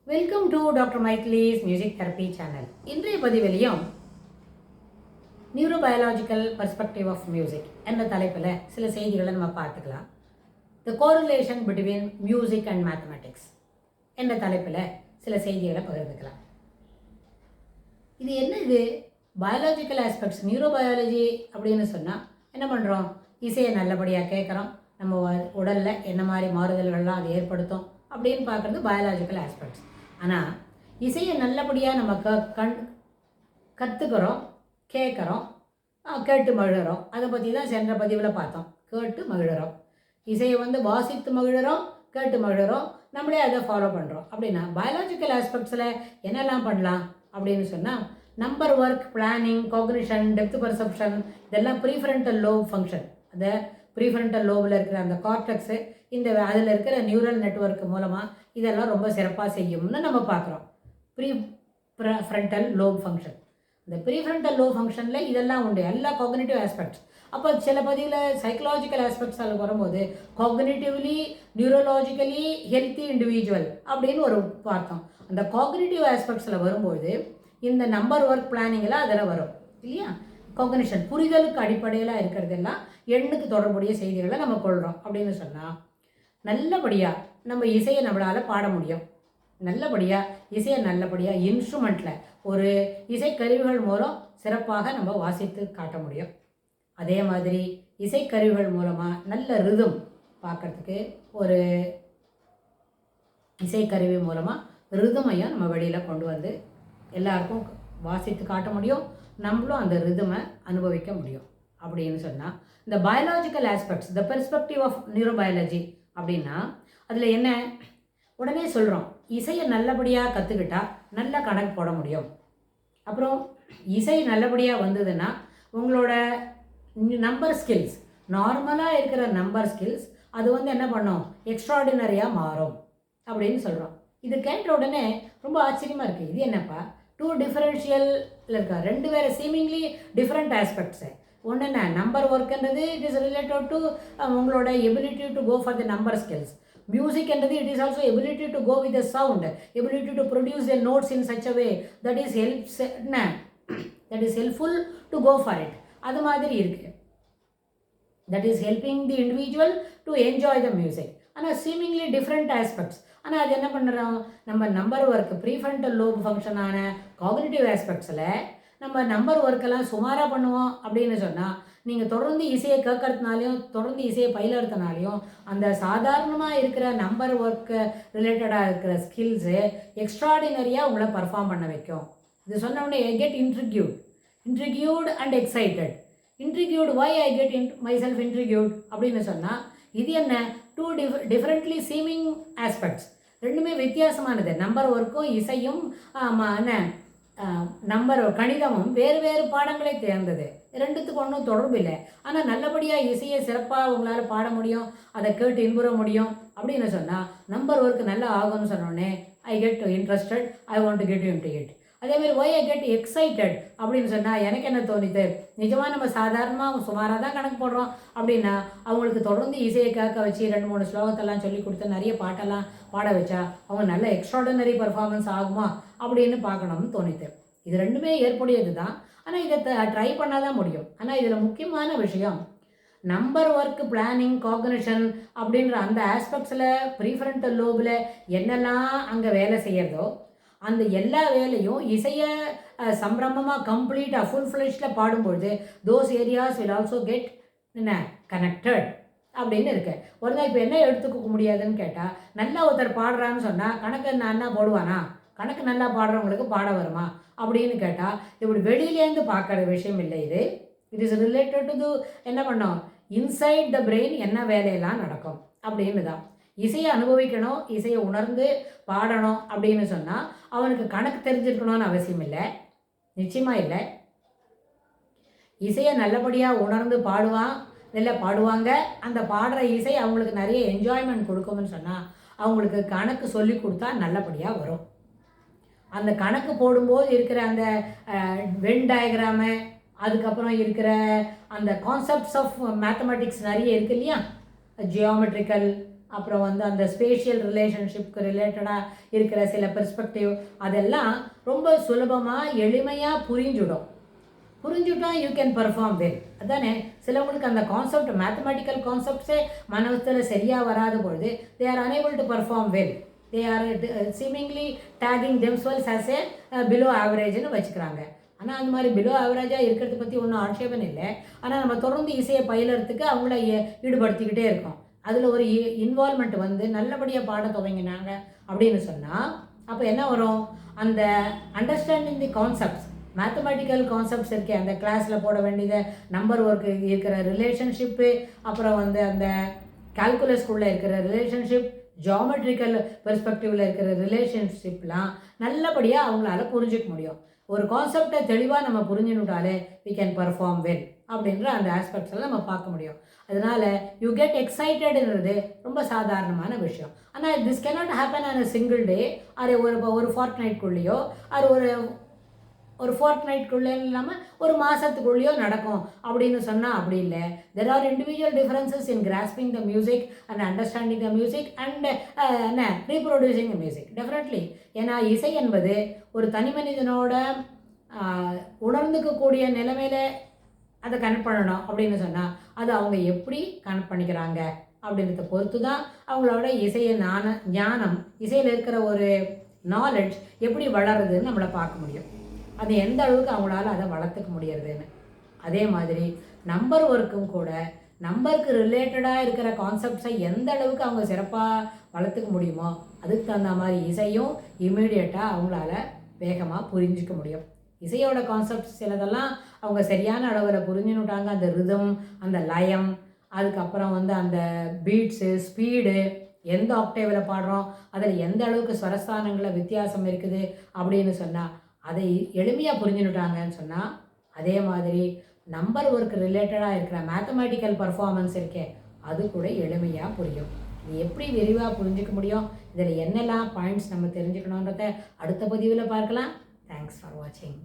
Welcome to doctor Mythili's music therapy channel. இன்றைய பதிவிலையும் neurobiological perspective of music என்ற தலைப்பில் சில செய்திகளை நம்ம பார்த்துக்கலாம். The correlation between music and mathematics என்ற தலைப்பில் சில செய்திகளை பகிர்ந்துக்கலாம். இது பயாலஜிக்கல் ஆஸ்பெக்ட்ஸ் நியூரோபயாலஜி அப்படின்னு சொன்னால் என்ன பண்ணுறோம்? இசையை நல்லபடியாக கேட்குறோம், நம்ம உடலில் என்ன மாதிரி மாறுதல்கள்லாம் அது ஏற்படுத்தும் அப்படின்னு பார்க்குறது பயாலஜிக்கல் ஆஸ்பெக்ட்ஸ். ஆனால் இசையை நல்லபடியாக நம்ம கற்றுக்கிறோம், கேட்குறோம், கேட்டு மகிழறோம். அதை பற்றி தான் சென்ற பதிவில் பார்த்தோம். கேட்டு மகிழறோம், இசையை வாசித்து மகிழறோம், கேட்டு மகிழறோம், நம்மளே அதை ஃபாலோ பண்ணுறோம். அப்படின்னா பயாலஜிக்கல் ஆஸ்பெக்ட்ஸில் என்னெல்லாம் பண்ணலாம் அப்படின்னு சொன்னால் number work, planning, cognition, depth perception, இதெல்லாம் ப்ரீஃப்ரண்டல் லோப் ஃபங்க்ஷன். அந்த ப்ரீஃப்ரண்டல் லோபில் இருக்கிற அந்த கார்டெக்ஸு, அதில் இருக்கிற நியூரல் நெட்வொர்க் மூலமாக இதெல்லாம் ரொம்ப சிறப்பாக செய்யும்னு நம்ம பார்க்குறோம். ப்ரீஃப்ரண்டல் லோப் ஃபங்க்ஷன், இந்த ப்ரீஃப்ரண்டல் லோப் ஃபங்க்ஷனில் இதெல்லாம் உண்டு, எல்லா காக்னிட்டிவ் ஆஸ்பெக்ட்ஸ். அப்போ சில பதிவில் சைக்கலாஜிக்கல் ஆஸ்பெக்ட்ஸ் அதில் வரும்போது காக்னிட்டிவ்லி நியூரோலாஜிக்கலி ஹெல்த்தி இண்டிவிஜுவல் அப்படின்னு ஒரு பார்த்தோம். அந்த காக்னிட்டிவ் ஆஸ்பெக்ட்ஸில் வரும்போது இந்த நம்பர் ஒர்க் பிளானிங்கில் அதில் வரும் இல்லையா? காக்னிஷன், புரிதலுக்கு அடிப்படையில் இருக்கிறதெல்லாம் எண்ணுக்கு தொடர்புடைய செய்திகளை நம்ம கொள்கிறோம். அப்படின்னு சொன்னால் நல்லபடியாக நம்ம இசையை நம்மளால் பாட முடியும். நல்லபடியாக இன்ஸ்ட்ருமெண்ட்டில் ஒரு இசைக்கருவிகள் மூலம் சிறப்பாக நம்ம வாசித்து காட்ட முடியும். அதே மாதிரி இசைக்கருவிகள் மூலமாக நல்ல ரிதம் பார்க்குறதுக்கு ஒரு இசைக்கருவி மூலமாக ரிதமையும் நம்ம வெளியில் கொண்டு வந்து எல்லாருக்கும் வாசித்து காட்ட முடியும், நம்மளும் அந்த ரிதமை அனுபவிக்க முடியும். அப்படின்னு சொன்னால் இந்த biological aspects, the perspective of neurobiology அப்படின்னா அதில் என்ன உடனே சொல்கிறோம், இசையை நல்லபடியாக கற்றுக்கிட்டா நல்ல கணக்கு போட முடியும். அப்புறம் இசை நல்லபடியாக வந்ததுன்னா உங்களோட நம்பர் ஸ்கில்ஸ், நார்மலாக இருக்கிற நம்பர் ஸ்கில்ஸ் அது என்ன பண்ணும், எக்ஸ்ட்ராடினரியாக மாறும் அப்படின்னு சொல்கிறோம். இது கேட்ட உடனே ரொம்ப ஆச்சரியமாக இருக்குது. இது என்னப்பா, டூ டிஃபரன்ஷியல் இருக்கா, ரெண்டு வேறு சீமிங்லி டிஃப்ரெண்ட் ஆஸ்பெக்ட்ஸு. ஒன்று என்ன, நம்பர் ஒர்க்குன்றது இட் இஸ் ரிலேட்டட் டு உங்களோட ability to go for the number skills. Music என்றது it is also ability to go with the sound, ability to produce the notes in such a way that is helpful to go for it. அது மாதிரி இருக்குது. That is helping the individual to enjoy the music. ஆனால் seemingly different aspects. ஆனால் அது என்ன பண்ணுறோம், நம்ம number work prefrontal lobe ஃபங்க்ஷனான cognitive ஆஸ்பெக்ட்ஸில் நம்ம நம்பர் ஒர்க்கெல்லாம் சுமாராக பண்ணுவோம். அப்படின்னு சொன்னால் நீங்கள் தொடர்ந்து இசையை கேட்கறதுனாலையும் தொடர்ந்து இசையை பயிலறதுனாலையும் அந்த சாதாரணமாக இருக்கிற நம்பர் ஒர்க்கு ரிலேட்டடாக இருக்கிற ஸ்கில்ஸு எக்ஸ்ட்ராடினரியாக உங்களை பர்ஃபார்ம் பண்ண வைக்கும். இது சொன்ன உடனே I get intrigued and excited. Intrigued, why I get myself intrigued அப்படின்னு சொன்னால் இது என்ன, டூ டிஃப்ரெண்ட்லி சீமிங் ஆஸ்பெக்ட்ஸ், ரெண்டுமே வித்தியாசமானது. நம்பர் ஒர்க்கும் இசையும் நம்பர் கணிதமும் வேறு பாடங்களை தேர்ந்தது, ரெண்டுத்துக்கு ஒன்றும் தொடர்பு இல்லை. ஆனால் நல்லபடியாக இசையை சிறப்பாக உங்களால் பாட முடியும், அதை கேட்டு இன்புற முடியும். அப்படின்னு சொன்னால் நம்பர் ஒர்க் நல்லா ஆகும்னு சொன்னோடனே I get interested, I want to get into it. அதேமாதிரி ஒய் ஐ கெட் எக்ஸைட்டட் அப்படின்னு சொன்னால் எனக்கு என்ன தோணித்து, நிஜமாக நம்ம சாதாரணமாக சுமாராக தான் கணக்கு போடுறோம் அப்படின்னா அவங்களுக்கு தொடர்ந்து இசையை கேட்க வச்சு 2-3 ஸ்லோகத்தெல்லாம் சொல்லி கொடுத்து நிறைய பாட்டெல்லாம் பாட வச்சா அவங்க நல்ல எக்ஸ்ட்ராடனரி பர்ஃபார்மன்ஸ் ஆகுமா அப்படின்னு பார்க்கணும்னு தோணித்து. இது ரெண்டுமே ஏற்புடையது தான், ஆனால் இதை ட்ரை பண்ணால் தான் முடியும். ஆனால் இதில் முக்கியமான விஷயம் நம்பர் ஒர்க், பிளானிங், காக்னிஷன் அப்படின்ற அந்த ஆஸ்பெக்ட்ஸில் ப்ரீஃப்ரண்டல் லோபில் என்னெல்லாம் அங்கே வேலை செய்கிறதோ அந்த எல்லா வேலையும் இசையை சம்பிரமமாக கம்ப்ளீட்டாக ஃபுல் ஃப்ளெஷ்டில் பாடும்பொழுது those areas will also get connected அப்படின்னு இருக்கு. ஒரு நாள் இப்போ என்ன எடுத்துக்க முடியாதுன்னு கேட்டால், நல்லா ஒருத்தர் பாடுறான்னு சொன்னால் கணக்கு என்ன போடுவானா, கணக்கு நல்லா பாடுறவங்களுக்கு பாட வருமா அப்படின்னு கேட்டால் இப்படி வெளியிலேருந்து பார்க்குற விஷயம் இல்லை. இட் இஸ் ரிலேட்டட் டு என்ன பண்ணோம், இன்சைட் த பிரெயின் என்ன வேலையெல்லாம் நடக்கும் அப்படின்னு தான். இசையை அனுபவிக்கணும், இசையை உணர்ந்து பாடணும் அப்படின்னு சொன்னால் அவனுக்கு கணக்கு தெரிஞ்சிருக்கணும்னு அவசியம் இல்லை, நிச்சயமாக இல்லை. இசையை நல்லபடியாக உணர்ந்து பாடுவாங்க. அந்த பாடுற இசை அவங்களுக்கு நிறைய என்ஜாய்மெண்ட் கொடுக்கும்னு சொன்னால் அவங்களுக்கு கணக்கு சொல்லி கொடுத்தா நல்லபடியாக வரும். அந்த கணக்கு போடும்போது இருக்கிற அந்த வென் டயக்ராமு, அதுக்கப்புறம் இருக்கிற அந்த கான்செப்ட்ஸ் ஆஃப் மேத்தமெட்டிக்ஸ் நிறைய இருக்கு இல்லையா, ஜியோமெட்ரிக்கல் அப்புறம் வந்து அந்த ஸ்பேஷியல் ரிலேஷன்ஷிப்க்கு ரிலேட்டடாக இருக்கிற சில பெர்ஸ்பெக்டிவ் அதெல்லாம் ரொம்ப சுலபமாக எளிமையாக புரிஞ்சுட்டா யூ கேன் பர்ஃபார்ம் வெல். அதானே சிலவங்களுக்கு அந்த கான்செப்ட் மேத்தமெட்டிக்கல் கான்செப்ட்ஸே மனத்தில் சரியாக வராத பொழுது they are unable to perform well. They are seemingly taking themselves as a below ஆவரேஜ்னு வச்சுக்கிறாங்க. ஆனால் அந்த மாதிரி பிலோ ஆவரேஜாக இருக்கிறத பற்றி ஒன்றும் ஆட்சேபம் இல்லை. ஆனால் நம்ம தொடர்ந்து இசையை பயிலறதுக்கு அவங்கள ஈடுபடுத்திக்கிட்டே இருக்கோம். அதில் ஒரு இன்வால்மெண்ட் வந்து நல்லபடியாக பாட துவங்கினாங்க அப்படின்னு சொன்னால் அப்போ என்ன வரும், அந்த அண்டர்ஸ்டாண்டிங் தி கான்செப்ட்ஸ், மேத்தமெட்டிக்கல் கான்செப்ட்ஸ் இருக்கே, அந்த கிளாஸில் போட வேண்டியது நம்பர் ஒர்க்கு இருக்கிற ரிலேஷன்ஷிப்பு, அப்புறம் வந்து அந்த கால்குலஸ்குள்ளே இருக்கிற ரிலேஷன்ஷிப், ஜியாமெட்ரிக்கல் பெர்ஸ்பெக்டிவில் இருக்கிற ரிலேஷன்ஷிப்லாம் நல்லபடியாக அவங்களால புரிஞ்சிக்க முடியும். ஒரு கான்செப்டை தெளிவாக நம்ம புரிஞ்சுனுட்டாலே வி கேன் பர்ஃபார்ம் வெல் அப்படின்ற அந்த ஆஸ்பெக்ட்ஸ் எல்லாம் நம்ம பார்க்க முடியும். அதனால் யூ கெட் எக்ஸைட்டடுன்றது ரொம்ப சாதாரணமான விஷயம். ஆனால் this cannot happen on a single day, அது ஒரு ஃபார்ட்நைட்குள்ளேயோ அது ஒரு ஃபோர்ட்நைட்குள்ளே இல்லாமல் ஒரு மாதத்துக்குள்ளேயோ நடக்கும் அப்படின்னு சொன்னால் அப்படி இல்லை. There are individual differences in grasping the music and understanding the music and என்ன ரீப்ரொடியூசிங் த மியூசிக் டெஃபினெட்லி. ஏன்னா இசை என்பது ஒரு தனி மனிதனோட உணர்ந்துக்கக்கூடிய நிலைமையில் அதை கனெக்ட் பண்ணணும் அப்படின்னு சொன்னால் அது அவங்க எப்படி கனெக்ட் பண்ணிக்கிறாங்க அப்படின்றத பொறுத்து தான் அவங்களோட இசையை ஞானம், இசையில் இருக்கிற ஒரு நாலெட்ஜ் எப்படி வளருதுன்னு நம்மளை பார்க்க முடியும். அது எந்த அளவுக்கு அவங்களால அதை வளர்த்துக்க முடியறதுன்னு. அதே மாதிரி நம்பர் ஒர்க்கும் கூட நம்பருக்கு ரிலேட்டடாக இருக்கிற கான்செப்ட்ஸை எந்த அளவுக்கு அவங்க சிறப்பாக வளர்த்துக்க முடியுமோ அதுக்கு தகுந்த மாதிரி இசையும் இமீடியட்டாக அவங்களால வேகமாக புரிஞ்சிக்க முடியும். இசையோட கான்செப்ட்ஸ் சிலதெல்லாம் அவங்க சரியான அளவில் புரிஞ்சுன்னுட்டாங்க. அந்த ரிதம், அந்த லயம், அதுக்கப்புறம் வந்து அந்த பீட்ஸு, ஸ்பீடு, எந்த ஆக்டேவில் பாடுறோம், அதில் எந்த அளவுக்கு ஸ்வரஸ்தானங்களில் வித்தியாசம் இருக்குது அப்படின்னு சொன்னால் அதை எளிமையாக புரிஞ்சுன்னுட்டாங்கன்னு சொன்னால், அதே மாதிரி நம்பர் ஒர்க் ரிலேட்டடாக இருக்கிற மேத்தமெட்டிக்கல் பர்ஃபார்மன்ஸ் இருக்கே அது கூட எளிமையாக புரியும். இது எப்படி விரிவாக புரிஞ்சிக்க முடியும், இதில் என்னெல்லாம் பாயிண்ட்ஸ் நம்ம தெரிஞ்சுக்கணுன்றத அடுத்த பதிவில் பார்க்கலாம். தேங்க்ஸ் ஃபார் வாட்சிங்.